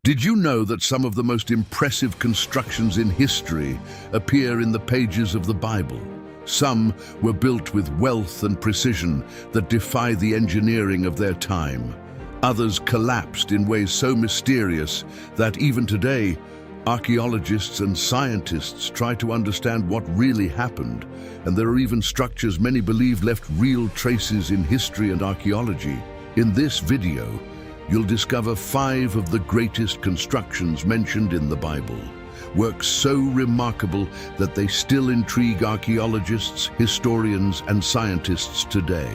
Did you know that some of the most impressive constructions in history appear in the pages of the Bible? Some were built with wealth and precision that defy the engineering of their time. Others collapsed in ways so mysterious that even today, archaeologists and scientists try to understand what really happened, and there are even structures many believe left real traces in history and archaeology. In this video, you'll discover 5 of the greatest constructions mentioned in the Bible, works so remarkable that they still intrigue archaeologists, historians, and scientists today.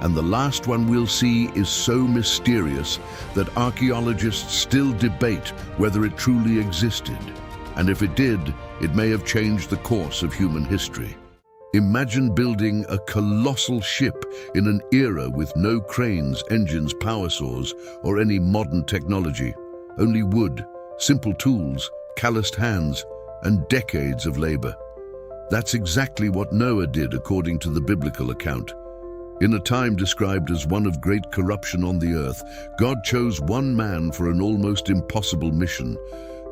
And the last one we'll see is so mysterious that archaeologists still debate whether it truly existed. And if it did, it may have changed the course of human history. Imagine building a colossal ship in an era with no cranes, engines, power saws, or any modern technology. Only wood, simple tools, calloused hands, and decades of labor. That's exactly what Noah did according to the biblical account. In a time described as one of great corruption on the earth, God chose one man for an almost impossible mission: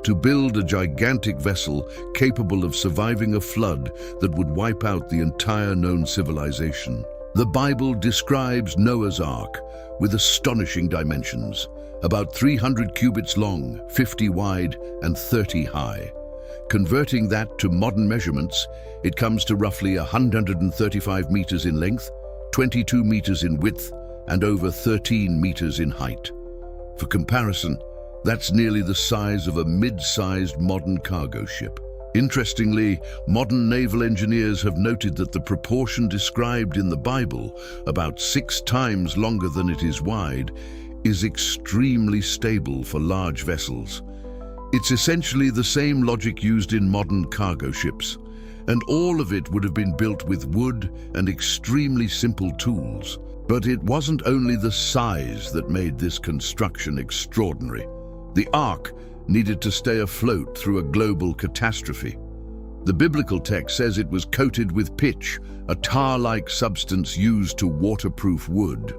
to build a gigantic vessel capable of surviving a flood that would wipe out the entire known civilization. The Bible describes Noah's Ark with astonishing dimensions, about 300 cubits long, 50 wide, and 30 high. Converting that to modern measurements, it comes to roughly 135 meters in length, 22 meters in width, and over 13 meters in height. For comparison, that's nearly the size of a mid-sized modern cargo ship. Interestingly, modern naval engineers have noted that the proportion described in the Bible, about 6 times longer than it is wide, is extremely stable for large vessels. It's essentially the same logic used in modern cargo ships, and all of it would have been built with wood and extremely simple tools. But it wasn't only the size that made this construction extraordinary. The Ark needed to stay afloat through a global catastrophe. The biblical text says it was coated with pitch, a tar-like substance used to waterproof wood.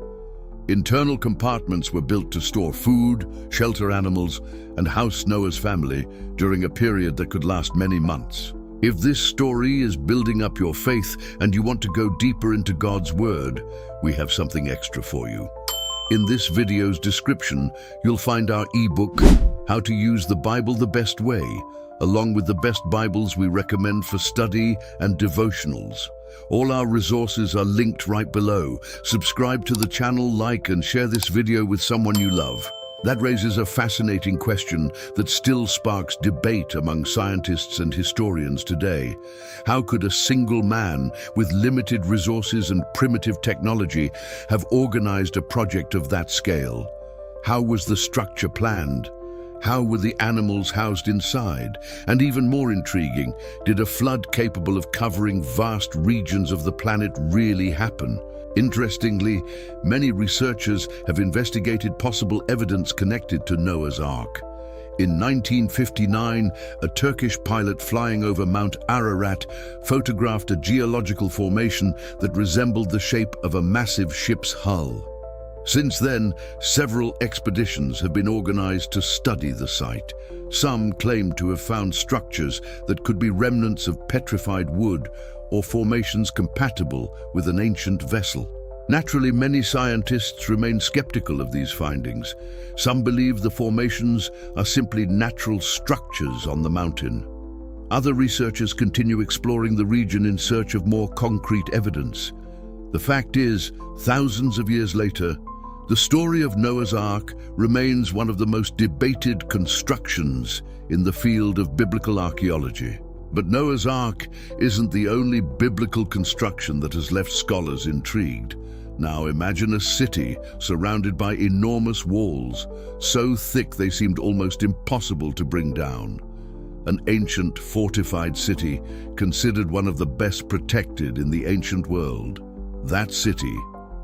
Internal compartments were built to store food, shelter animals, and house Noah's family during a period that could last many months. If this story is building up your faith and you want to go deeper into God's Word, we have something extra for you. In this video's description, you'll find our ebook, How to Use the Bible the Best Way, along with the best Bibles we recommend for study and devotionals. All our resources are linked right below. Subscribe to the channel, like, and share this video with someone you love. That raises a fascinating question that still sparks debate among scientists and historians today. How could a single man with limited resources and primitive technology have organized a project of that scale? How was the structure planned? How were the animals housed inside? And even more intriguing, did a flood capable of covering vast regions of the planet really happen? Interestingly, many researchers have investigated possible evidence connected to Noah's Ark. In 1959, a Turkish pilot flying over Mount Ararat photographed a geological formation that resembled the shape of a massive ship's hull. Since then, several expeditions have been organized to study the site. Some claim to have found structures that could be remnants of petrified wood or formations compatible with an ancient vessel. Naturally, many scientists remain skeptical of these findings. Some believe the formations are simply natural structures on the mountain. Other researchers continue exploring the region in search of more concrete evidence. The fact is, thousands of years later, the story of Noah's Ark remains one of the most debated constructions in the field of biblical archaeology. But Noah's Ark isn't the only biblical construction that has left scholars intrigued. Now imagine a city surrounded by enormous walls, so thick they seemed almost impossible to bring down. An ancient fortified city considered one of the best protected in the ancient world. That city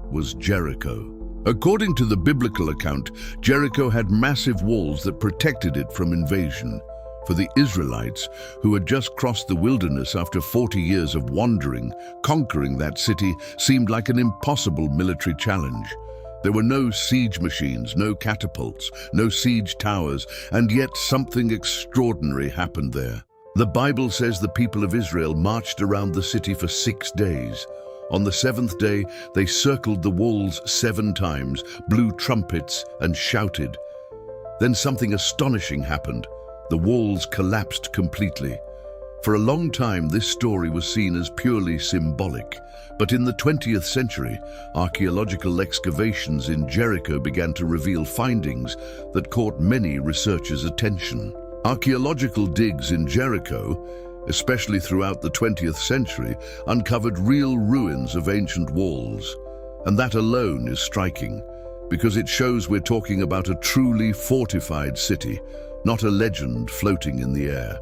was Jericho. According to the biblical account, Jericho had massive walls that protected it from invasion. For the Israelites, who had just crossed the wilderness after 40 years of wandering, conquering that city seemed like an impossible military challenge. There were no siege machines, no catapults, no siege towers, and yet something extraordinary happened there. The Bible says the people of Israel marched around the city for 6 days. On the 7th day, they circled the walls 7 times, blew trumpets, and shouted. Then something astonishing happened. The walls collapsed completely. For a long time, this story was seen as purely symbolic. But in the 20th century, archaeological excavations in Jericho began to reveal findings that caught many researchers' attention. Archaeological digs in Jericho, especially throughout the 20th century, uncovered real ruins of ancient walls. And that alone is striking, because it shows we're talking about a truly fortified city, not a legend floating in the air.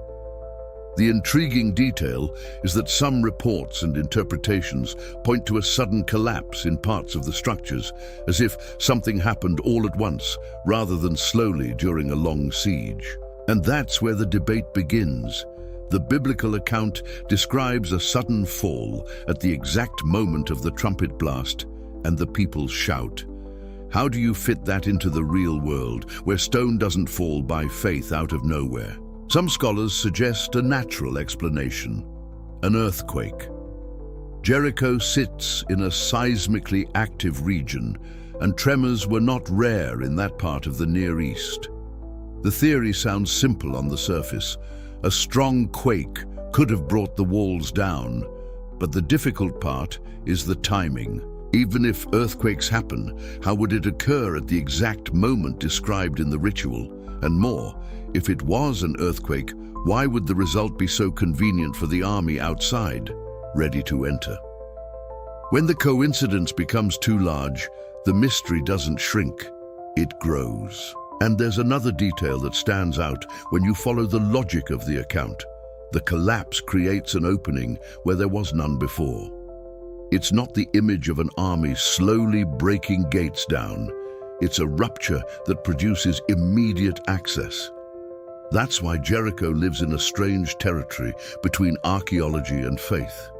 The intriguing detail is that some reports and interpretations point to a sudden collapse in parts of the structures, as if something happened all at once, rather than slowly during a long siege. And that's where the debate begins. The biblical account describes a sudden fall at the exact moment of the trumpet blast and the people's shout. How do you fit that into the real world, where stone doesn't fall by faith out of nowhere? Some scholars suggest a natural explanation, an earthquake. Jericho sits in a seismically active region, and tremors were not rare in that part of the Near East. The theory sounds simple on the surface. A strong quake could have brought the walls down, but the difficult part is the timing. Even if earthquakes happen, how would it occur at the exact moment described in the ritual? And more, if it was an earthquake, why would the result be so convenient for the army outside, ready to enter? When the coincidence becomes too large, the mystery doesn't shrink, it grows. And there's another detail that stands out when you follow the logic of the account. The collapse creates an opening where there was none before. It's not the image of an army slowly breaking gates down. It's a rupture that produces immediate access. That's why Jericho lives in a strange territory between archaeology and faith.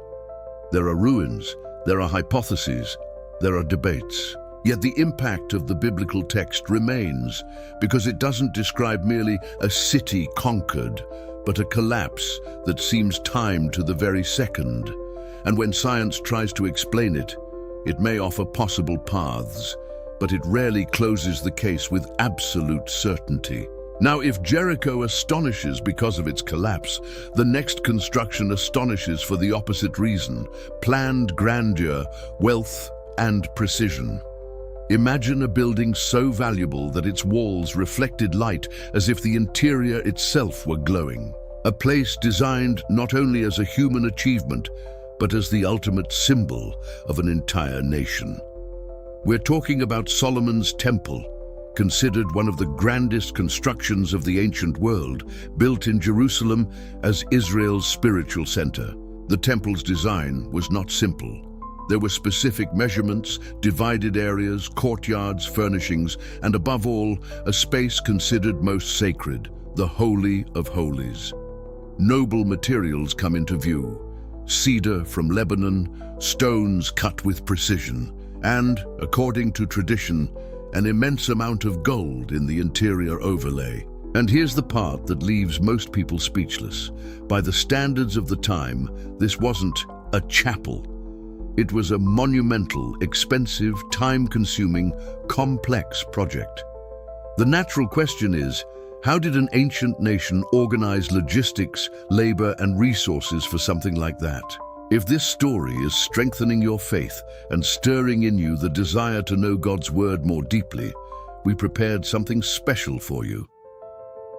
There are ruins, there are hypotheses, there are debates. Yet the impact of the biblical text remains, because it doesn't describe merely a city conquered, but a collapse that seems timed to the very second. And when science tries to explain it, it may offer possible paths, but it rarely closes the case with absolute certainty. Now, if Jericho astonishes because of its collapse, the next construction astonishes for the opposite reason: planned grandeur, wealth, and precision. Imagine a building so valuable that its walls reflected light as if the interior itself were glowing. A place designed not only as a human achievement, but as the ultimate symbol of an entire nation. We're talking about Solomon's Temple, considered one of the grandest constructions of the ancient world, built in Jerusalem as Israel's spiritual center. The temple's design was not simple. There were specific measurements, divided areas, courtyards, furnishings, and above all, a space considered most sacred, the Holy of Holies. Noble materials come into view: cedar from Lebanon, stones cut with precision, and, according to tradition, an immense amount of gold in the interior overlay. And here's the part that leaves most people speechless. By the standards of the time, this wasn't a chapel. It was a monumental, expensive, time-consuming, complex project. The natural question is, how did an ancient nation organize logistics, labor, and resources for something like that? If this story is strengthening your faith and stirring in you the desire to know God's Word more deeply, we prepared something special for you.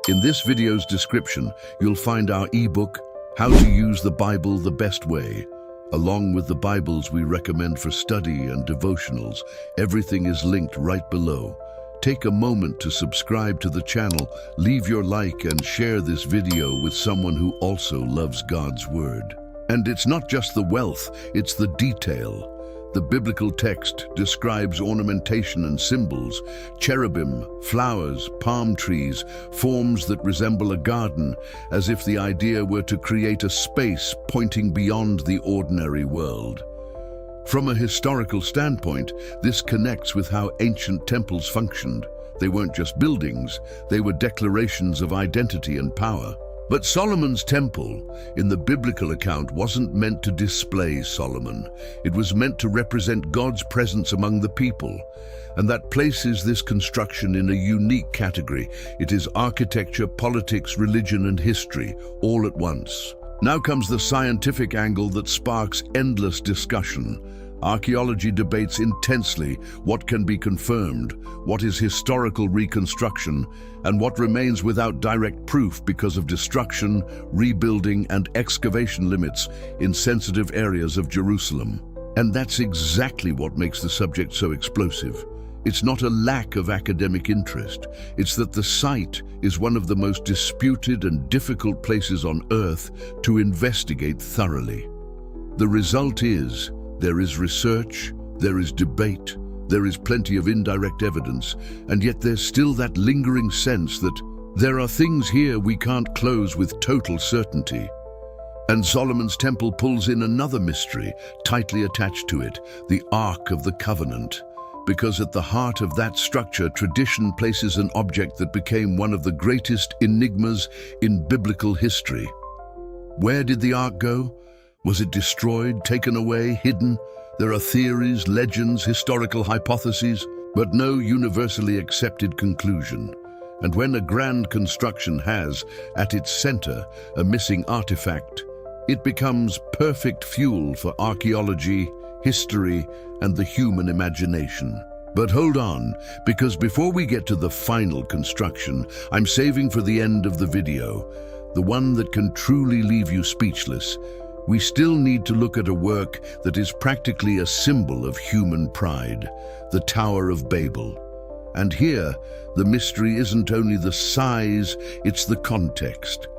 In this video's description, you'll find our ebook, How to Use the Bible the Best Way. Along with the Bibles we recommend for study and devotionals, everything is linked right below. Take a moment to subscribe to the channel, leave your like, and share this video with someone who also loves God's Word. And it's not just the wealth, it's the detail. The biblical text describes ornamentation and symbols: cherubim, flowers, palm trees, forms that resemble a garden, as if the idea were to create a space pointing beyond the ordinary world. From a historical standpoint, this connects with how ancient temples functioned. They weren't just buildings, they were declarations of identity and power. But Solomon's temple, in the biblical account, wasn't meant to display Solomon. It was meant to represent God's presence among the people. And that places this construction in a unique category. It is architecture, politics, religion, and history, all at once. Now comes the scientific angle that sparks endless discussion. Archaeology debates intensely what can be confirmed, what is historical reconstruction, and what remains without direct proof because of destruction, rebuilding, and excavation limits in sensitive areas of Jerusalem. And that's exactly what makes the subject so explosive. It's not a lack of academic interest, it's that the site is one of the most disputed and difficult places on Earth to investigate thoroughly. The result is, there is research, there is debate, there is plenty of indirect evidence, and yet there's still that lingering sense that there are things here we can't close with total certainty. And Solomon's temple pulls in another mystery, tightly attached to it, the Ark of the Covenant. Because at the heart of that structure, tradition places an object that became one of the greatest enigmas in biblical history. Where did the Ark go? Was it destroyed, taken away, hidden? There are theories, legends, historical hypotheses, but no universally accepted conclusion. And when a grand construction has, at its center, a missing artifact, it becomes perfect fuel for archaeology, history, and the human imagination. But hold on, because before we get to the final construction, I'm saving for the end of the video, the one that can truly leave you speechless. We still need to look at a work that is practically a symbol of human pride, the Tower of Babel. And here, the mystery isn't only the size, it's the context.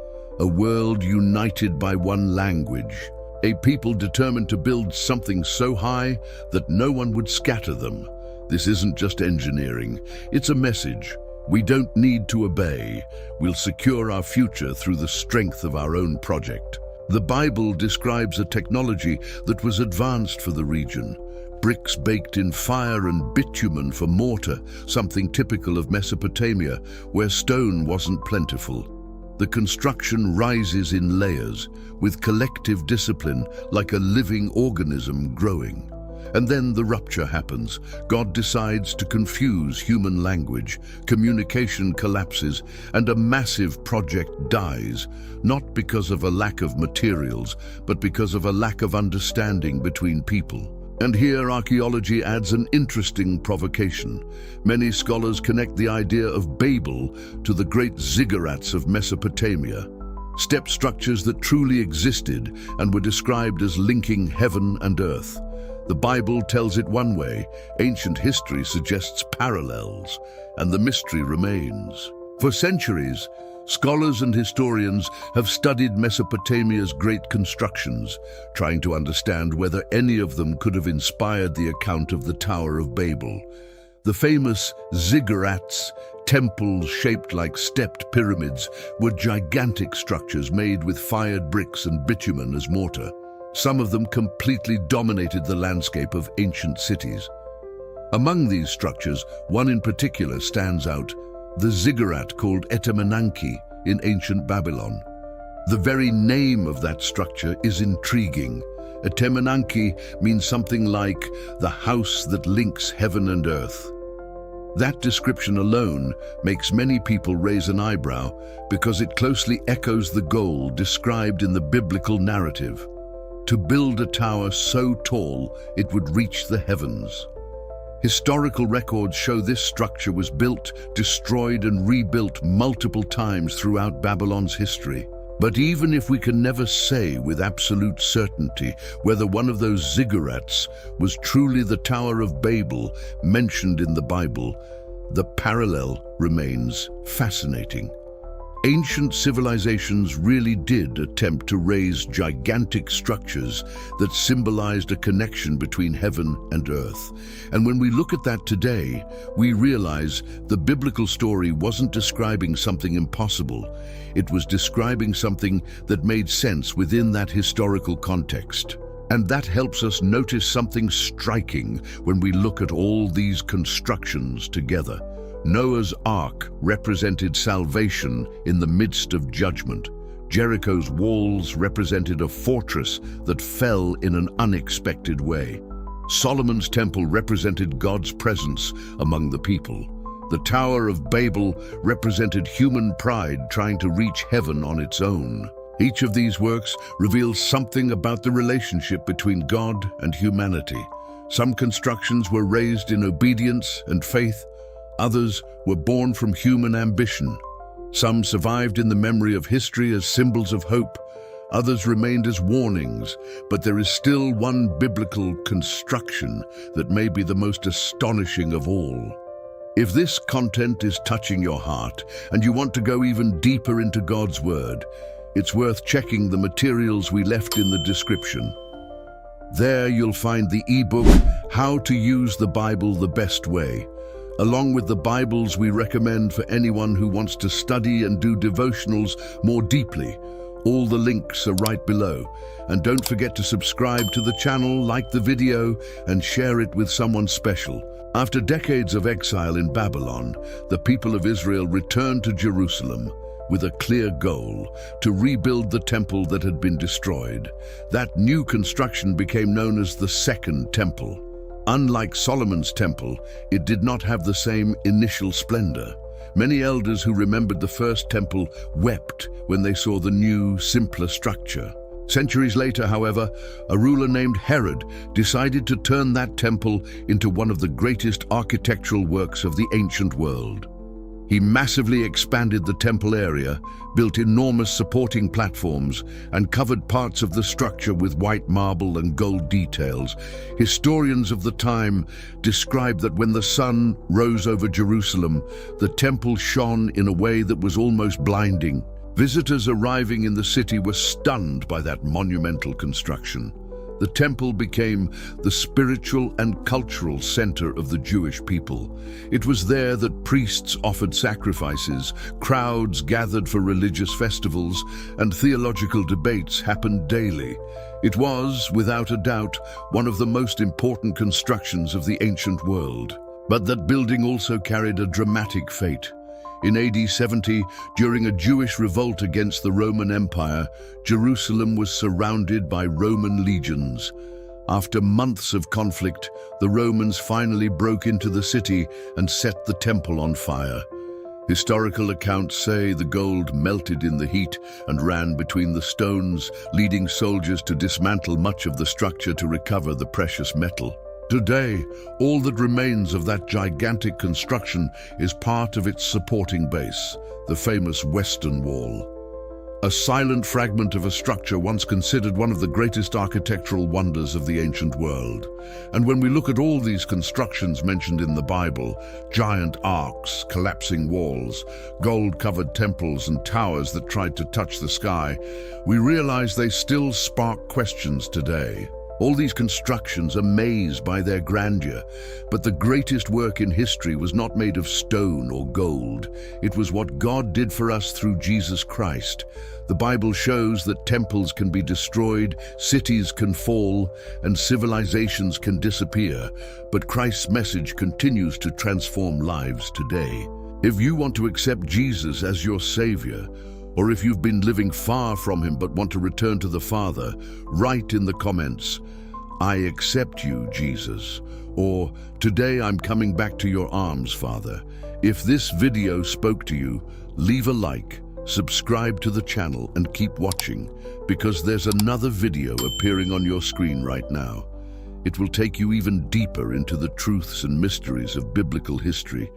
A world united by one language, a people determined to build something so high that no one would scatter them. This isn't just engineering, it's a message. We don't need to obey. We'll secure our future through the strength of our own project. The Bible describes a technology that was advanced for the region. Bricks baked in fire and bitumen for mortar, something typical of Mesopotamia, where stone wasn't plentiful. The construction rises in layers, with collective discipline like a living organism growing. And then the rupture happens. God decides to confuse human language, communication collapses, and a massive project dies, not because of a lack of materials, but because of a lack of understanding between people. And here archaeology adds an interesting provocation. Many scholars connect the idea of Babel to the great ziggurats of Mesopotamia, step structures that truly existed and were described as linking heaven and earth. The Bible tells it one way, ancient history suggests parallels, and the mystery remains. For centuries, scholars and historians have studied Mesopotamia's great constructions, trying to understand whether any of them could have inspired the account of the Tower of Babel. The famous ziggurats, temples shaped like stepped pyramids, were gigantic structures made with fired bricks and bitumen as mortar. Some of them completely dominated the landscape of ancient cities. Among these structures, one in particular stands out, the ziggurat called Etemenanki in ancient Babylon. The very name of that structure is intriguing. Etemenanki means something like the house that links heaven and earth. That description alone makes many people raise an eyebrow because it closely echoes the goal described in the biblical narrative: to build a tower so tall it would reach the heavens. Historical records show this structure was built, destroyed, and rebuilt multiple times throughout Babylon's history. But even if we can never say with absolute certainty whether one of those ziggurats was truly the Tower of Babel mentioned in the Bible, the parallel remains fascinating. Ancient civilizations really did attempt to raise gigantic structures that symbolized a connection between heaven and earth. And when we look at that today, we realize the biblical story wasn't describing something impossible. It was describing something that made sense within that historical context. And that helps us notice something striking when we look at all these constructions together. Noah's Ark represented salvation in the midst of judgment. Jericho's walls represented a fortress that fell in an unexpected way. Solomon's temple represented God's presence among the people. The Tower of Babel represented human pride trying to reach heaven on its own. Each of these works reveals something about the relationship between God and humanity. Some constructions were raised in obedience and faith. Others were born from human ambition. Some survived in the memory of history as symbols of hope. Others remained as warnings, but there is still one biblical construction that may be the most astonishing of all. If this content is touching your heart and you want to go even deeper into God's Word, it's worth checking the materials we left in the description. There you'll find the eBook, How to Use the Bible the Best Way, along with the Bibles we recommend for anyone who wants to study and do devotionals more deeply. All the links are right below. And don't forget to subscribe to the channel, like the video, and share it with someone special. After decades of exile in Babylon, the people of Israel returned to Jerusalem with a clear goal: to rebuild the temple that had been destroyed. That new construction became known as the Second Temple. Unlike Solomon's temple, it did not have the same initial splendor. Many elders who remembered the first temple wept when they saw the new, simpler structure. Centuries later, however, a ruler named Herod decided to turn that temple into one of the greatest architectural works of the ancient world. He massively expanded the temple area, built enormous supporting platforms, and covered parts of the structure with white marble and gold details. Historians of the time describe that when the sun rose over Jerusalem, the temple shone in a way that was almost blinding. Visitors arriving in the city were stunned by that monumental construction. The temple became the spiritual and cultural center of the Jewish people. It was there that priests offered sacrifices, crowds gathered for religious festivals, and theological debates happened daily. It was, without a doubt, one of the most important constructions of the ancient world. But that building also carried a dramatic fate. In AD 70, during a Jewish revolt against the Roman Empire, Jerusalem was surrounded by Roman legions. After months of conflict, the Romans finally broke into the city and set the temple on fire. Historical accounts say the gold melted in the heat and ran between the stones, leading soldiers to dismantle much of the structure to recover the precious metal. Today, all that remains of that gigantic construction is part of its supporting base, the famous Western Wall. A silent fragment of a structure once considered one of the greatest architectural wonders of the ancient world. And when we look at all these constructions mentioned in the Bible, giant arcs, collapsing walls, gold-covered temples and towers that tried to touch the sky, we realize they still spark questions today. All these constructions amaze by their grandeur, but the greatest work in history was not made of stone or gold. It was what God did for us through Jesus Christ. The Bible shows that temples can be destroyed, cities can fall, and civilizations can disappear, but Christ's message continues to transform lives today. If you want to accept Jesus as your Savior, or if you've been living far from Him but want to return to the Father, write in the comments, "I accept you, Jesus," or "Today I'm coming back to your arms, Father." If this video spoke to you, leave a like, subscribe to the channel, and keep watching, because there's another video appearing on your screen right now. It will take you even deeper into the truths and mysteries of biblical history.